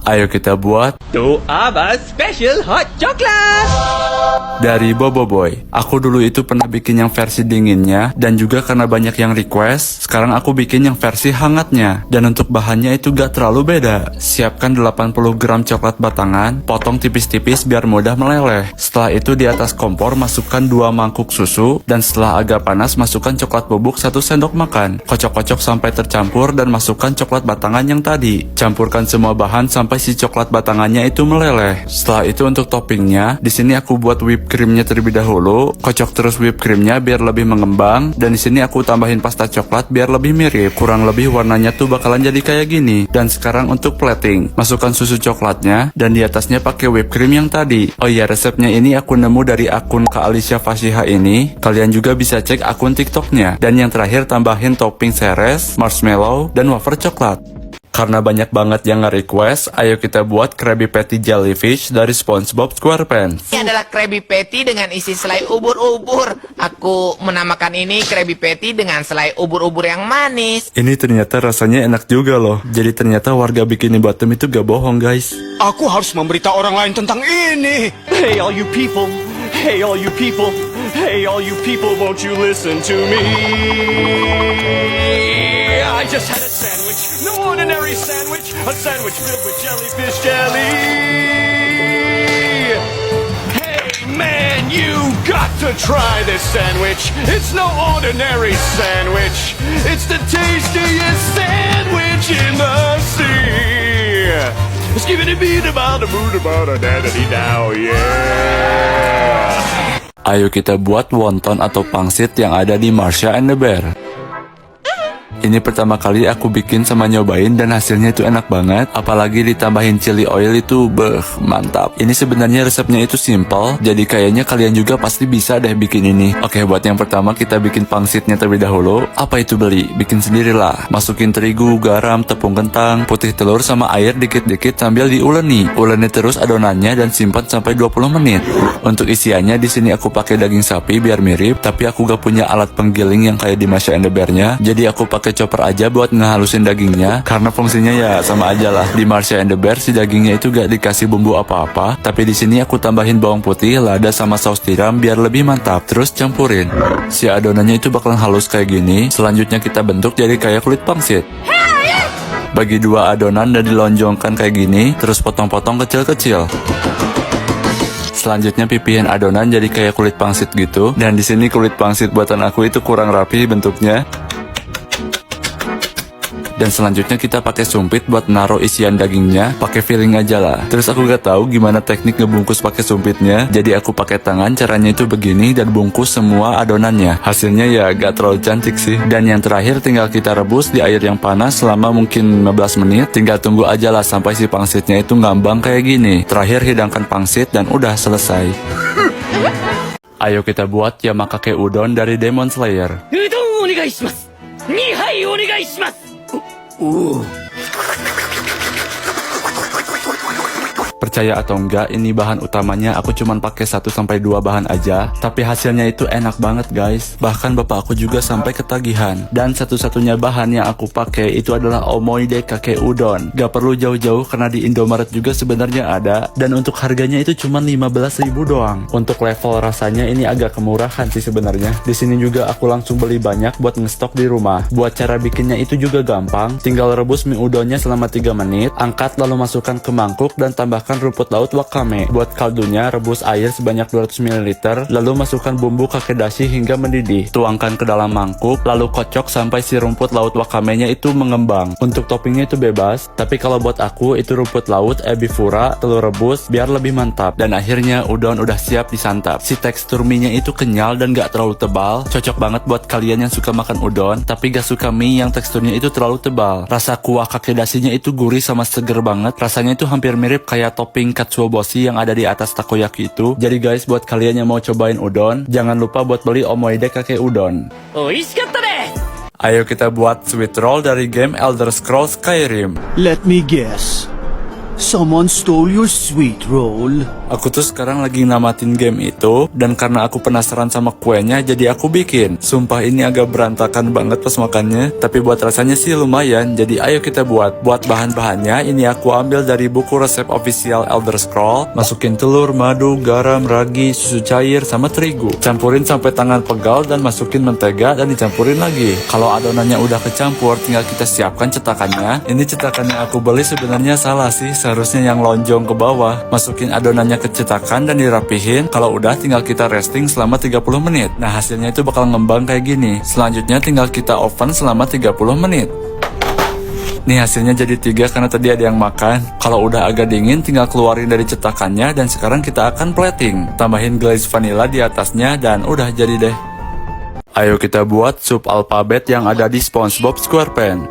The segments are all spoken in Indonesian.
Ayo kita buat Doaba Special Hot Chocolate. dari Bobo Boy. Aku dulu itu pernah bikin yang versi dinginnya, dan juga karena banyak yang request, sekarang aku bikin yang versi hangatnya. Dan untuk bahannya itu gak terlalu beda. Siapkan 80 gram coklat batangan, potong tipis-tipis biar mudah meleleh. Setelah itu di atas kompor masukkan 2 mangkuk susu, dan setelah agak panas masukkan coklat bubuk 1 sendok makan. Kocok-kocok sampai tercampur dan masukkan coklat batangan yang tadi. Campurkan semua bahan sampai si coklat batangannya itu meleleh. Setelah itu untuk toppingnya, di sini aku buat whipped creamnya terlebih dahulu. Kocok terus whipped creamnya biar lebih mengembang, dan di sini aku tambahin pasta coklat biar lebih mirip. Kurang lebih warnanya tuh bakalan jadi kayak gini. Dan sekarang untuk plating, masukkan susu coklatnya dan di atasnya pakai whipped cream yang tadi. Oh iya, resepnya ini aku nemu dari akun Kak Alicia Fasiha ini. Kalian juga bisa cek akun TikToknya. Dan yang terakhir tambahin topping seres, marshmallow, dan wafer coklat. Karena banyak banget yang nge-request, ayo kita buat Krabby Patty Jellyfish dari SpongeBob SquarePants. Ini adalah Krabby Patty dengan isi selai ubur-ubur. Aku menamakan ini Krabby Patty dengan selai ubur-ubur yang manis. Ini ternyata rasanya enak juga loh. Jadi ternyata warga Bikini Bottom itu gak bohong guys. Aku harus memberitahu orang lain tentang ini. Hey all you people, hey all you people, hey all you people, won't you listen to me? I just had a sandwich, no ordinary sandwich, a sandwich filled with jellyfish jelly. Hey man, you got to try this sandwich. It's no ordinary sandwich. It's the tastiest sandwich in the sea. Skibbity-beat about a boot about a daddy now, yeah. Ayo kita buat wonton atau pangsit yang ada di Marsha and the Bear. Ini pertama kali aku bikin sama nyobain dan hasilnya itu enak banget. Apalagi ditambahin chili oil itu mantap. Ini sebenarnya resepnya itu simple, jadi kayaknya kalian juga pasti bisa deh bikin ini. Oke, buat yang pertama kita bikin pangsitnya terlebih dahulu. Apa itu beli? Bikin sendirilah. Masukin terigu, garam, tepung kentang, putih telur sama air dikit-dikit sambil diuleni. Uleni terus adonannya dan simpan sampai 20 menit. Untuk isiannya di sini aku pakai daging sapi biar mirip, tapi aku gak punya alat penggiling yang kayak di Marsha and the Bear-nya. Jadi aku pakai chopper aja buat ngehalusin dagingnya, karena fungsinya ya sama aja lah. Di Marsha and the Bear si dagingnya itu gak dikasih bumbu apa-apa, tapi di sini aku tambahin bawang putih, lada sama saus tiram biar lebih mantap. Terus campurin. Si adonannya itu bakalan halus kayak gini. Selanjutnya kita bentuk jadi kayak kulit pangsit. Bagi 2 adonan dan dilonjongkan kayak gini, terus potong-potong kecil-kecil. Selanjutnya pipihin adonan jadi kayak kulit pangsit gitu. Dan di sini kulit pangsit buatan aku itu kurang rapi bentuknya. Dan selanjutnya kita pakai sumpit buat naruh isian dagingnya, pakai filling aja lah. Terus aku gak tahu gimana teknik ngebungkus pakai sumpitnya, jadi aku pakai tangan. Caranya itu begini dan bungkus semua adonannya. Hasilnya ya gak terlalu cantik sih. Dan yang terakhir tinggal kita rebus di air yang panas selama mungkin 15 menit. Tinggal tunggu aja lah sampai si pangsitnya itu ngambang kayak gini. Terakhir hidangkan pangsit dan udah selesai. Ayo kita buat yamakake udon dari Demon Slayer. Udon onegaishimasu. 2杯お願いします。 Percaya atau enggak, ini bahan utamanya aku cuman pakai 1-2 bahan aja, tapi hasilnya itu enak banget guys. Bahkan bapak aku juga sampai ketagihan. Dan satu-satunya bahan yang aku pakai itu adalah omoide kake udon. Gak perlu jauh-jauh karena di Indomaret juga sebenarnya ada. Dan untuk harganya itu cuman 15.000 doang. Untuk level rasanya ini agak kemurahan sih sebenarnya. Di sini juga aku langsung beli banyak buat ngestok di rumah. Buat cara bikinnya itu juga gampang. Tinggal rebus mie udonnya selama 3 menit, angkat lalu masukkan ke mangkuk dan tambahkan rumput laut wakame. Buat kaldunya, rebus air sebanyak 200 ml, lalu masukkan bumbu kakedashi hingga mendidih. Tuangkan ke dalam mangkuk, lalu kocok sampai si rumput laut wakamenya itu mengembang. Untuk toppingnya itu bebas, tapi kalau buat aku itu rumput laut, ebi fura, telur rebus, biar lebih mantap. Dan akhirnya udon udah siap disantap. Si tekstur mie-nya itu kenyal dan gak terlalu tebal. Cocok banget buat kalian yang suka makan udon, tapi gak suka mie yang teksturnya itu terlalu tebal. Rasa kuah kakedashinya itu gurih sama seger banget. Rasanya itu hampir mirip kayak topping katsuobushi yang ada di atas takoyaki itu. Jadi guys, buat kalian yang mau cobain udon, jangan lupa buat beli omoide kake udon. Oishikatta desu. Ayo kita buat sweet roll dari game Elder Scrolls Skyrim. Let me guess. someone stole your sweet roll. Aku tuh sekarang lagi namatin game itu, dan karena aku penasaran sama kuenya, jadi aku bikin. Sumpah ini agak berantakan banget pas makannya, tapi buat rasanya sih lumayan, jadi ayo kita buat. Buat bahan-bahannya, ini aku ambil dari buku resep official Elder Scroll. Masukin telur, madu, garam, ragi, susu cair, sama terigu. Campurin sampai tangan pegal dan masukin mentega dan dicampurin lagi. Kalau adonannya udah kecampur, tinggal kita siapkan cetakannya. Ini cetakan yang aku beli sebenarnya salah sih, seharusnya yang lonjong ke bawah. Masukin adonannya ke cetakan dan dirapihin. Kalau udah tinggal kita resting selama 30 menit. Nah hasilnya itu bakal ngembang kayak gini. Selanjutnya tinggal kita oven selama 30 menit. Nih hasilnya jadi 3 karena tadi ada yang makan. Kalau udah agak dingin tinggal keluarin dari cetakannya dan sekarang kita akan plating. Tambahin glaze vanilla di atasnya dan udah jadi deh. Ayo kita buat sup alfabet yang ada di SpongeBob SquarePants.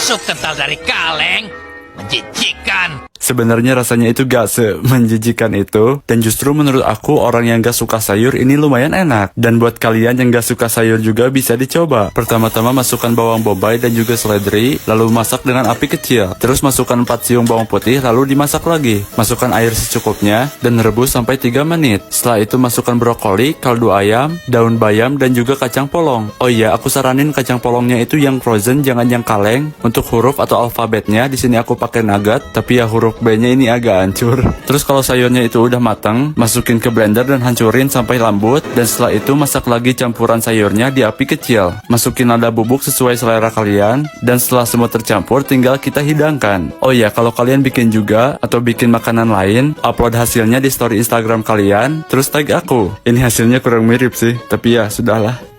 Sup kental dari kaleng. Menjijikan. Sebenarnya rasanya itu gak menjijikan itu, dan justru menurut aku orang yang gak suka sayur ini lumayan enak. Dan buat kalian yang gak suka sayur juga bisa dicoba. Pertama-tama masukkan bawang bombay dan juga seledri, lalu masak dengan api kecil. Terus masukkan 4 siung bawang putih, lalu dimasak lagi. Masukkan air secukupnya dan rebus sampai 3 menit. Setelah itu masukkan brokoli, kaldu ayam, daun bayam dan juga kacang polong. Oh iya, aku saranin kacang polongnya itu yang frozen, jangan yang kaleng. Untuk huruf atau alfabetnya di sini aku pakai nugget, tapi ya huruf B-nya ini agak hancur. Terus kalau sayurnya itu udah matang, masukin ke blender dan hancurin sampai lembut. Dan setelah itu masak lagi campuran sayurnya di api kecil. Masukin lada bubuk sesuai selera kalian. Dan setelah semua tercampur, tinggal kita hidangkan. Oh ya, kalau kalian bikin juga atau bikin makanan lain, upload hasilnya di story Instagram kalian, terus tag aku. Ini hasilnya kurang mirip sih, tapi ya sudahlah.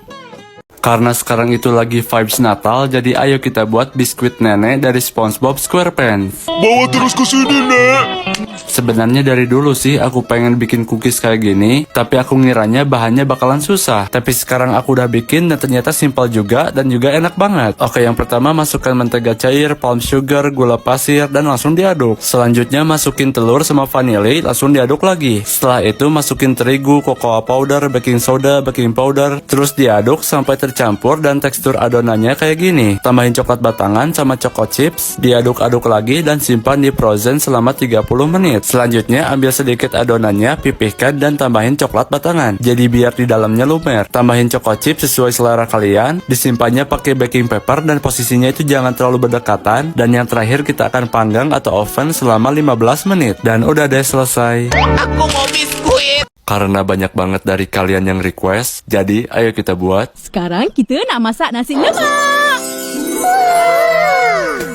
Karena sekarang itu lagi vibes Natal, jadi ayo kita buat biskuit nenek dari SpongeBob SquarePants. Bawa terus ke sini, Nek. Sebenarnya dari dulu sih aku pengen bikin cookies kayak gini, tapi aku ngiranya bahannya bakalan susah. Tapi sekarang aku udah bikin dan ternyata simpel juga dan juga enak banget. Oke, yang pertama masukkan mentega cair, palm sugar, gula pasir, dan langsung diaduk. Selanjutnya masukin telur sama vanili, langsung diaduk lagi. Setelah itu masukin terigu, cocoa powder, baking soda, baking powder, terus diaduk sampai tercampur dan tekstur adonannya kayak gini. Tambahin coklat batangan sama choco chips, diaduk-aduk lagi dan simpan di frozen selama 30 menit. Selanjutnya ambil sedikit adonannya, pipihkan dan tambahin coklat batangan. Jadi biar di dalamnya lumer. Tambahin choco chips sesuai selera kalian, disimpannya pakai baking paper dan posisinya itu jangan terlalu berdekatan. Dan yang terakhir kita akan panggang atau oven selama 15 menit. Dan udah deh selesai. Aku mau biskuit. Karena banyak banget dari kalian yang request, jadi ayo kita buat. Sekarang kita nak masak nasi lemak.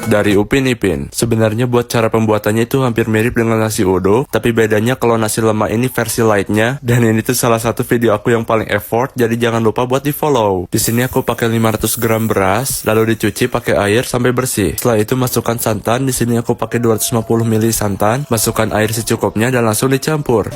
Dari Upin Ipin. Sebenarnya buat cara pembuatannya itu hampir mirip dengan nasi uduk, tapi bedanya kalau nasi lemak ini versi lightnya, dan ini tuh salah satu video aku yang paling effort, jadi jangan lupa buat di follow. Di sini aku pakai 500 gram beras, lalu dicuci pakai air sampai bersih. Setelah itu masukkan santan, di sini aku pakai 250 ml santan, masukkan air secukupnya dan langsung dicampur.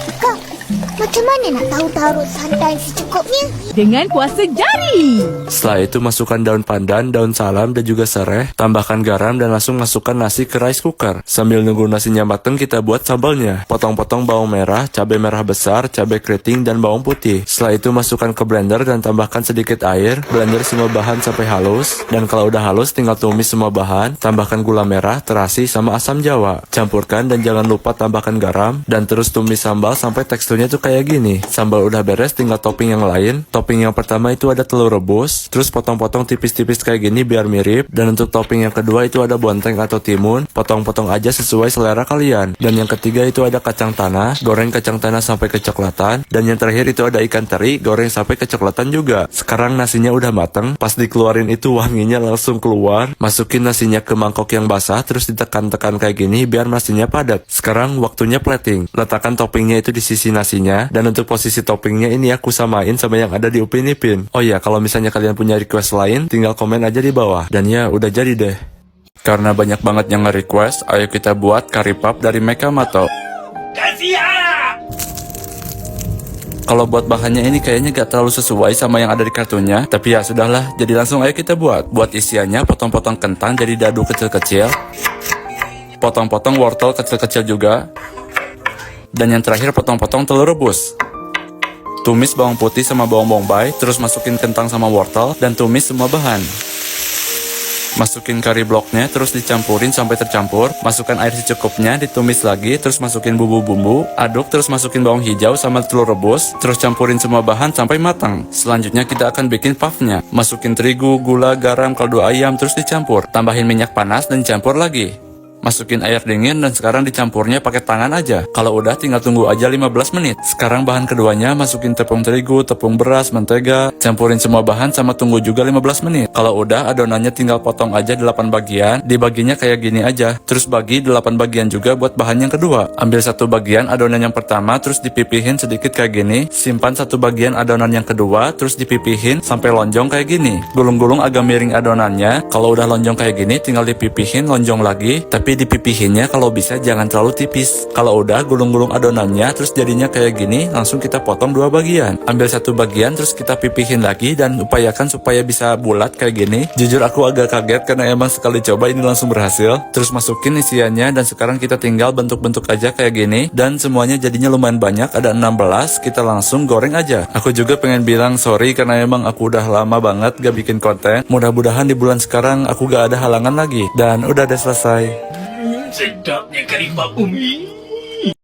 Macam mana nak tahu taruh santan secukupnya? Dengan kuasa jari. Setelah itu masukkan daun pandan, daun salam dan juga sereh, tambahkan garam dan langsung masukkan nasi ke rice cooker. Sambil nunggu nasinya mateng kita buat sambalnya. Potong-potong bawang merah, cabai merah besar, cabai keriting dan bawang putih. Setelah itu masukkan ke blender dan tambahkan sedikit air. Blender semua bahan sampai halus. Dan kalau udah halus tinggal tumis semua bahan. Tambahkan gula merah, terasi sama asam jawa. Campurkan dan jangan lupa tambahkan garam. Dan terus tumis sambal sampai teksturnya tuh kayak gini. Sambal udah beres tinggal topping yang lain. Topping yang pertama itu ada telur rebus. Terus potong-potong tipis-tipis kayak gini biar mirip. Dan untuk topping yang kedua itu ada bonteng atau timun, potong-potong aja sesuai selera kalian. Dan yang ketiga itu ada kacang tanah, goreng kacang tanah sampai kecoklatan. Dan yang terakhir itu ada ikan teri, goreng sampai kecoklatan juga. Sekarang nasinya udah mateng, pas dikeluarin itu wanginya langsung keluar. Masukin nasinya ke mangkok yang basah, terus ditekan-tekan kayak gini biar nasinya padat. Sekarang waktunya plating. Letakkan toppingnya itu di sisi nasinya, dan untuk posisi toppingnya ini aku samain sama yang ada di Upin Ipin. Oh ya, kalau misalnya kalian punya request lain, tinggal komen aja di bawah. Dan ya, udah jadi deh. Karena banyak banget yang nge-request, ayo kita buat curry puff dari Mekamato. Kalau buat bahannya ini kayaknya gak terlalu sesuai sama yang ada di kartunya, tapi ya sudahlah, jadi langsung ayo kita buat. Buat isiannya, potong-potong kentang jadi dadu kecil-kecil, potong-potong wortel kecil-kecil juga, dan yang terakhir potong-potong telur rebus. Tumis bawang putih sama bawang bombay, terus masukin kentang sama wortel, dan tumis semua bahan. Masukin curry blocknya, terus dicampurin sampai tercampur. Masukkan air secukupnya, ditumis lagi, terus masukin bumbu-bumbu. Aduk, terus masukin bawang hijau sama telur rebus. Terus campurin semua bahan sampai matang. Selanjutnya kita akan bikin puffnya. Masukin terigu, gula, garam, kaldu ayam, terus dicampur. Tambahin minyak panas dan campur lagi. Masukin air dingin dan sekarang dicampurnya pakai tangan aja. Kalau udah tinggal tunggu aja 15 menit. Sekarang bahan keduanya masukin tepung terigu, tepung beras, mentega. Campurin semua bahan sama tunggu juga 15 menit. Kalau udah adonannya tinggal potong aja 8 bagian. Dibaginya kayak gini aja. Terus bagi 8 bagian juga buat bahan yang kedua. Ambil satu bagian adonan yang pertama terus dipipihin sedikit kayak gini. Simpan satu bagian adonan yang kedua terus dipipihin sampai lonjong kayak gini. Gulung-gulung agak miring adonannya. Kalau udah lonjong kayak gini tinggal dipipihin lonjong lagi. Tapi dipipihinnya kalau bisa jangan terlalu tipis. Kalau udah gulung-gulung adonannya terus jadinya kayak gini, langsung kita potong 2 bagian. Ambil satu bagian terus kita pipihin lagi dan upayakan supaya bisa bulat kayak gini. Jujur aku agak kaget karena emang sekali coba ini langsung berhasil. Terus masukin isiannya dan sekarang kita tinggal bentuk-bentuk aja kayak gini. Dan semuanya jadinya lumayan banyak, ada 16. Kita langsung goreng aja. Aku juga pengen bilang sorry karena emang aku udah lama banget gak bikin konten. Mudah-mudahan di bulan sekarang aku gak ada halangan lagi. Dan udah selesai. Sedapnya kari Pak Umi.